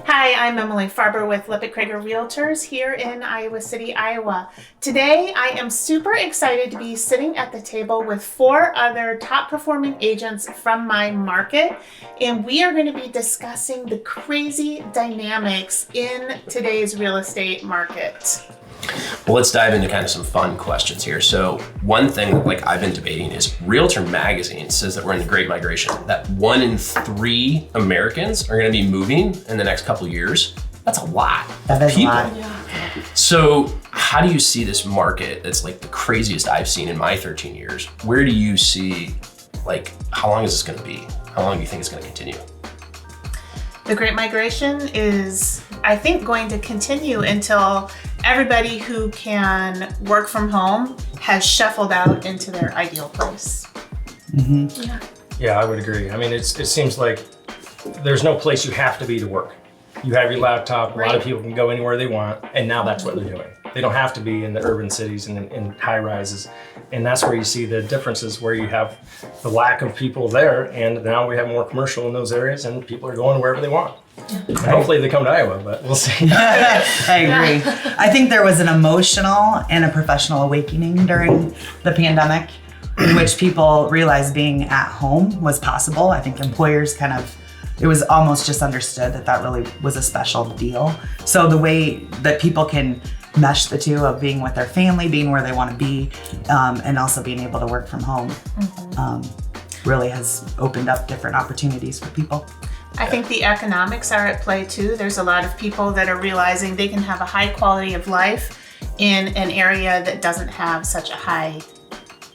Hi, I'm Emilie Farber with Lippitt-Crager Realtors here in Iowa City, Iowa. Today, I am super excited to be sitting at the table with 4 other top performing agents from my market, and we are going to be discussing the crazy dynamics in today's real estate market. Well, let's dive into kind of some fun questions here. So one thing that I've been debating is Realtor Magazine says that we're in the Great Migration, that 1 in 3 Americans are going to be moving in the next couple of years. That's a lot of people. Yeah. So how do you see this market that's like the craziest I've seen in my 13 years? Where do you see, how long is this going to be? How long do you think it's going to continue? The Great Migration is, I think, going to continue until everybody who can work from home has shuffled out into their ideal place. Mm-hmm. Yeah, I would agree. I mean, it seems like there's no place you have to be to work. You have your laptop, a lot of people can go anywhere they want, and now that's what they're doing. They don't have to be in the urban cities and in high rises. And that's where you see the differences, where you have the lack of people there, and now we have more commercial in those areas, and people are going wherever they want. And hopefully they come to Iowa, but we'll see. I agree. I think there was an emotional and a professional awakening during the pandemic in which people realized being at home was possible. I think employers it was almost just understood that really was a special deal. So the way that people can mesh the two of being with their family, being where they want to be, and also being able to work from home really has opened up different opportunities for people. I think the economics are at play too. There's a lot of people that are realizing they can have a high quality of life in an area that doesn't have such a high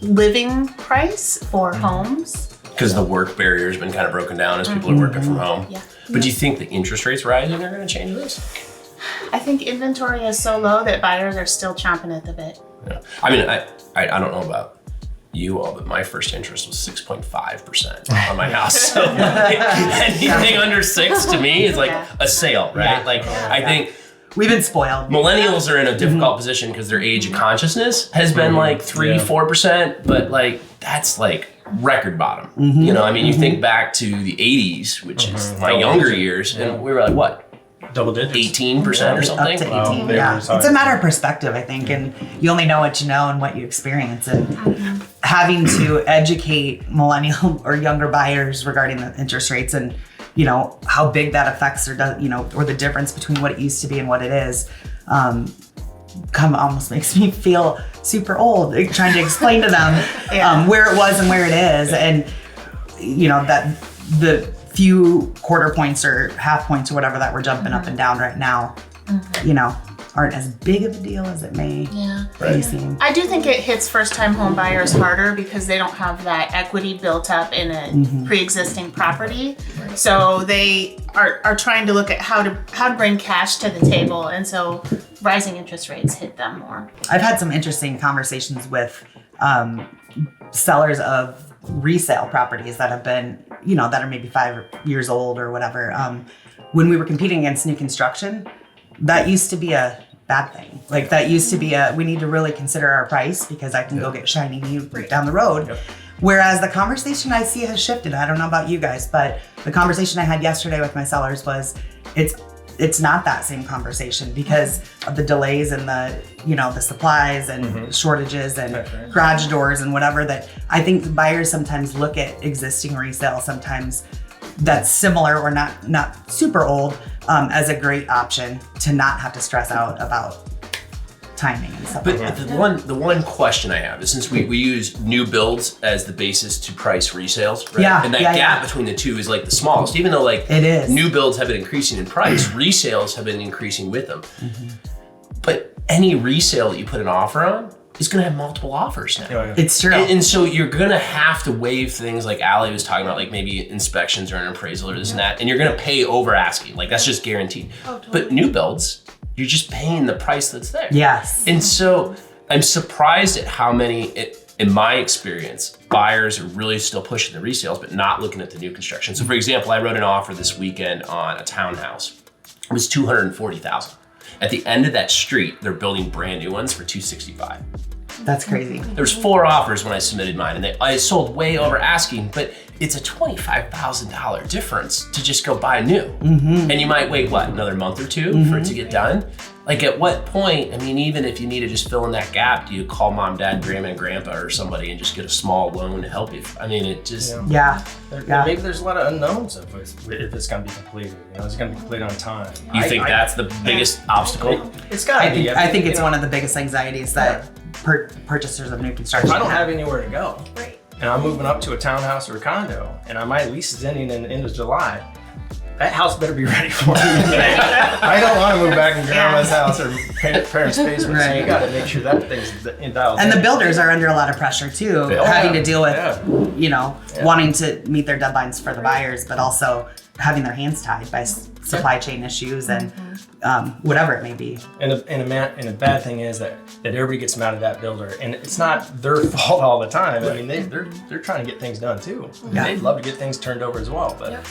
living price for homes. Because the work barrier has been kind of broken down as people are working from home. Yeah. But do you think the interest rates rising are going to change this? I think inventory is so low that buyers are still chomping at the bit. Yeah. I mean, I don't know about you all, but my first interest was 6.5% on my house. So anything under 6 to me is like a sale, right? Yeah. I think we've been spoiled. Millennials are in a difficult position because their age of consciousness has been 3-4%, but that's record bottom. You know, I mean, you think back to the 80s, which is my younger years, and we were what? Double digits. 18% or something? Up to 18, yeah. It's a matter of perspective, I think, and you only know what you know and what you experience. And having to educate millennial or younger buyers regarding the interest rates and, how big that affects or does, or the difference between what it used to be and what it is, almost makes me feel super old, trying to explain to them where it was and where it is. And, that the few quarter points or half points or whatever that we're jumping up and down right now, aren't as big of a deal as it may seem. I do think it hits first-time home buyers harder because they don't have that equity built up in a pre-existing property. So they are trying to look at how to bring cash to the table, and so rising interest rates hit them more. I've had some interesting conversations with sellers of resale properties that have been, that are maybe 5 years old or whatever. When we were competing against new construction, that used to be a bad thing. That used to be we need to really consider our price because I can go get shiny new down the road. Yep. Whereas the conversation I see has shifted. I don't know about you guys, but the conversation I had yesterday with my sellers was it's not that same conversation because of the delays and the supplies and shortages and garage doors and whatever, that I think buyers sometimes look at existing resale sometimes that's similar or not super old as a great option to not have to stress out about timing and stuff. But the one question I have is, since we use new builds as the basis to price resales, right? Yeah, and that gap between the two is the smallest, even though it is. New builds have been increasing in price, resales have been increasing with them. But any resale that you put an offer on is going to have multiple offers now. It's true. And so you're going to have to waive things like Allye was talking about, maybe inspections or an appraisal or this and that, and you're going to pay over asking. That's just guaranteed. Oh, totally. But new builds, you're just paying the price that's there. Yes. And so I'm surprised at how many, in my experience, buyers are really still pushing the resales, but not looking at the new construction. So for example, I wrote an offer this weekend on a townhouse. It was $240,000. At the end of that street, they're building brand new ones for $265,000. That's crazy. There was 4 offers when I submitted mine, and I sold way over asking, but it's a $25,000 difference to just go buy new. And you might wait, what, another month or 2 for it to get done? Like at what point, I mean, even if you need to just fill in that gap, do you call mom, dad, grandma, and grandpa or somebody and just get a small loan to help you? I mean, it just... Yeah. Maybe there's a lot of unknowns of if it's going to be completed. You know, is it going to be completed on time? You think that's the biggest obstacle? It's got to be. I think it's one of the biggest anxieties that purchasers of new construction If I don't have. have anywhere to go, and I'm moving up to a townhouse or a condo, and my lease is ending in the end of July, that house better be ready for me. I don't want to move back in grandma's house or parents' basement. So you got to make sure that thing's dialed in. And the builders are under a lot of pressure too, having to deal with, wanting to meet their deadlines for the buyers, but also having their hands tied by supply chain issues and whatever it may be. And a bad thing is that everybody gets mad at that builder, and it's not their fault all the time. I mean, they're trying to get things done too. Yeah. They'd love to get things turned over as well, but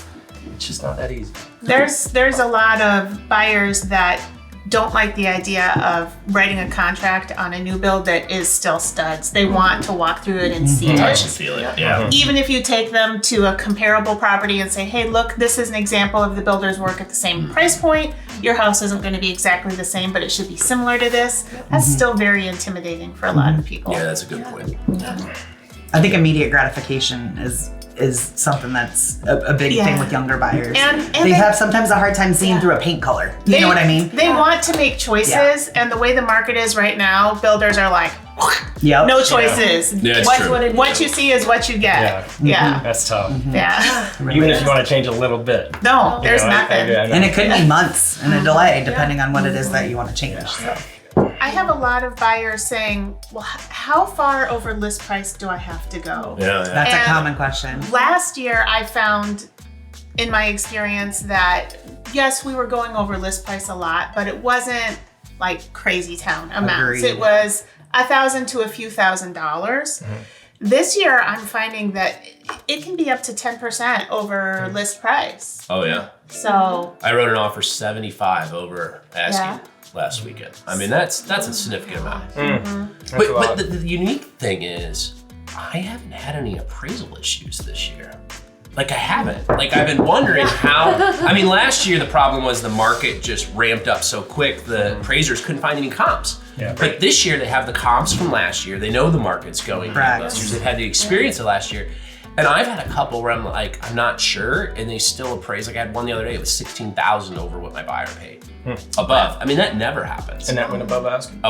it's just not that easy. There's a lot of buyers that don't like the idea of writing a contract on a new build that is still studs. They want to walk through it and see Touch and it. feel it, yeah. Even if you take them to a comparable property and say, hey, look, this is an example of the builder's work at the same price point. Your house isn't going to be exactly the same, but it should be similar to this. That's still very intimidating for a lot of people. Yeah, that's a good point. I think immediate gratification is something that's a big thing with younger buyers. And they have sometimes a hard time seeing through a paint color. You know what I mean? They want to make choices, and the way the market is right now, builders are like, no choices. Yeah, it's true. What you see is what you get. Yeah. That's tough. Yeah. Even if you want to change a little bit. No, there's nothing. And it could be months and a delay depending on what it is that you want to change. So. I have a lot of buyers saying, well, how far over list price do I have to go? Yeah. That's And a common question. Last year, I found in my experience that, yes, we were going over list price a lot, but it wasn't like crazy town amounts. Agreed. It was $1,000 to a few $1,000s. This year, I'm finding that it can be up to 10% over list price. Oh, yeah. So I wrote an offer 75 over asking last weekend. I mean, that's a significant amount. But the unique thing is, I haven't had any appraisal issues this year. Like I haven't. Like I've been wondering how. I mean, last year the problem was the market just ramped up so quick. The appraisers couldn't find any comps. Yeah. But this year they have the comps from last year. They know the market's going gangbusters. They've had the experience of last year. And I've had a couple where I'm like, I'm not sure, and they still appraise. Like I had one the other day, it was $16,000 over what my buyer paid. Above. I mean, that never happens. And that went above asking?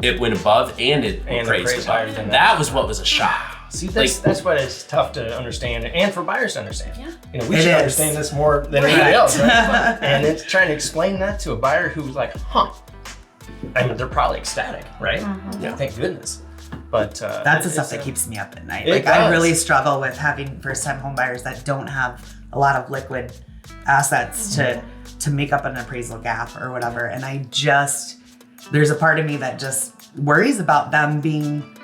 It went above and it appraised higher above. than That was what was a shock. See, that's why it's tough to understand, and for buyers to understand. Yeah. You know, we should understand this more than anybody else, right? And it's trying to explain that to a buyer who's like, I mean, they're probably ecstatic, right? Yeah. Thank goodness. But that's the stuff that keeps me up at night. It Like does. I really struggle with having first-time home buyers that don't have a lot of liquid assets to make up an appraisal gap or whatever. And there's a part of me that just worries about them being,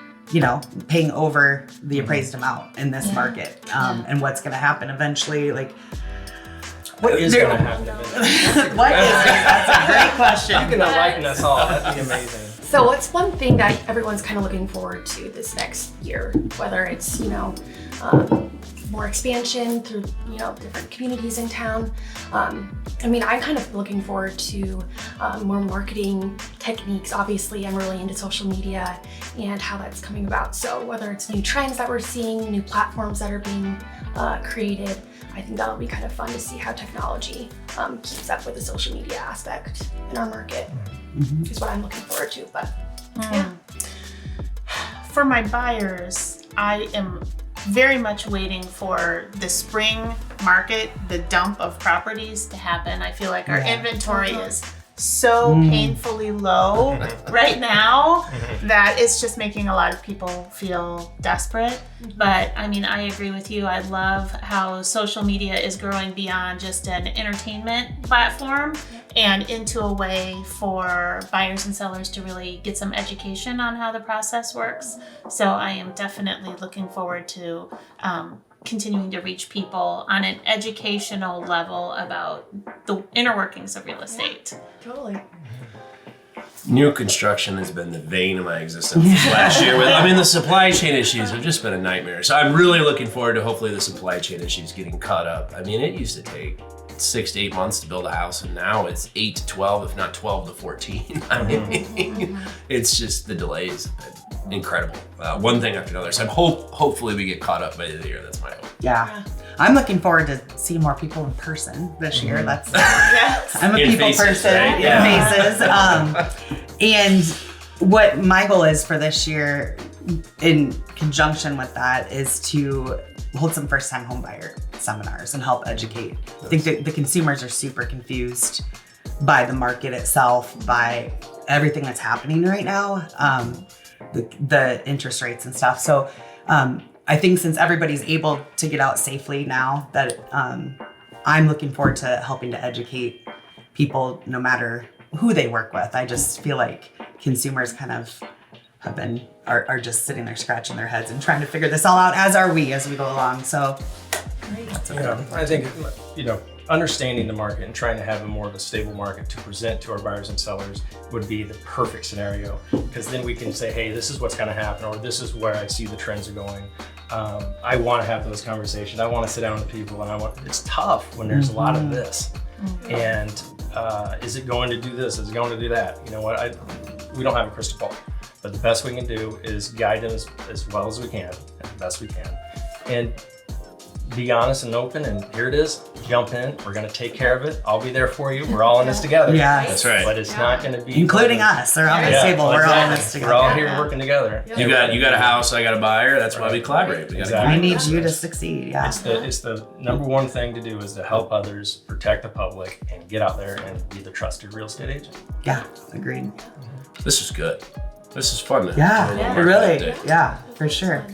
paying over the appraised amount in this market, and what's going to happen eventually. Like, what is going to happen eventually? what is it? That's a great question. You can enlighten us all. That'd be amazing. So what's one thing that everyone's kind of looking forward to this next year, whether it's, more expansion through, different communities in town. I mean, I'm kind of looking forward to more marketing techniques. Obviously, I'm really into social media and how that's coming about. So whether it's new trends that we're seeing, new platforms that are being created, I think that'll be kind of fun to see how technology keeps up with the social media aspect in our market, is what I'm looking forward to. But yeah. For my buyers, I am very much waiting for the spring market, the dump of properties to happen. I feel like our inventory is so painfully low right now that it's just making a lot of people feel desperate. But I mean, I agree with you. I love how social media is growing beyond just an entertainment platform and into a way for buyers and sellers to really get some education on how the process works. So I am definitely looking forward to continuing to reach people on an educational level about the inner workings of real estate. Totally. New construction has been the vein of my existence this last year. The supply chain issues have just been a nightmare. So I'm really looking forward to hopefully the supply chain issues getting caught up. I mean, it used to take 6 to 8 months to build a house, and now it's 8 to 12, if not 12 to 14. I mean, it's just the delays have been incredible. One thing after another. So hopefully we get caught up by the end of the year. That's my hope. Yeah. I'm looking forward to seeing more people in person this year. That's Yes. I'm a In people faces, person right? in Yeah. faces. And what my goal is for this year, in conjunction with that, is to hold some first-time homebuyer seminars and help educate. I think that the consumers are super confused by the market itself, by everything that's happening right now, the interest rates and stuff. So I think since everybody's able to get out safely now, that I'm looking forward to helping to educate people no matter who they work with. I just feel like consumers kind of are just sitting there scratching their heads and trying to figure this all out, as are we as we go along. So I think, understanding the market and trying to have a more of a stable market to present to our buyers and sellers would be the perfect scenario, because then we can say, hey, this is what's going to happen, or this is where I see the trends are going. I want to have those conversations. I want to sit down with people, and it's tough when there's a lot of this. And is it going to do this? Is it going to do that? You know what? We don't have a crystal ball, but the best we can do is guide them as well as we can, and the best we can. And be honest and open, and here it is. Jump in. We're going to take care of it. I'll be there for you. We're all in this together. Yeah. That's right. But it's not going to be including us around this table, we're all in this exactly. together. We're all here working together. You got a house, I got a buyer. That's why we collaborate. We gotta I need you to succeed. Yeah. It's the number one thing to do is to help others, protect the public, and get out there and be the trusted real estate agent. Yeah. Agreed. This is good. This is fun. Yeah. to Really. update. Yeah. For sure.